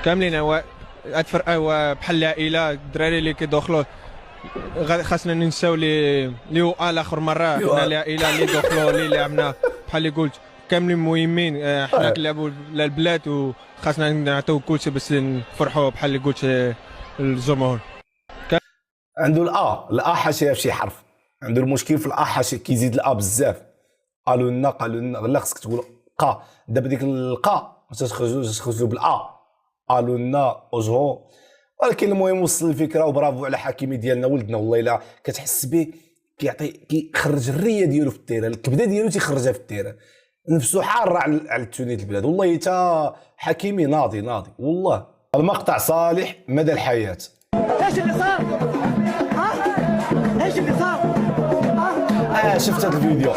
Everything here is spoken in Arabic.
كاملين هاد فرقه بحال العائله، الدراري اللي كيدخلوا خاصنا ننساو اللي هو الاخر مره حنا العائله اللي دخلوا اللي لعبنا بحال اللي قلت كاملين مهمين. حنا كنلعبوا للبلاد وخاصنا نعطيو كلشي باش نفرحوا بحال اللي قلت الجمهور. عنده الا حاشيه في شي حرف، عنده المشكل في حاشيه كيزيد بزاف. قالوا لنا لا خصك تقول قا، دابا ديك القا تخرجوا قالوا لنا اوجهو. ولكن المهم وصل الفكره، وبرافو على حكيمي ديالنا ولدنا والله الا كتحس به كيخرج الريه ديالو في التيران، الكبده ديالو تيخرجها في التيران، نفسه حاره على التونيت البلاد. والله تا حكيمي ناضي والله. المقطع صالح مدى الحياه. ايش اللي صار؟ ايش اللي صار؟ شفت هذا الفيديو.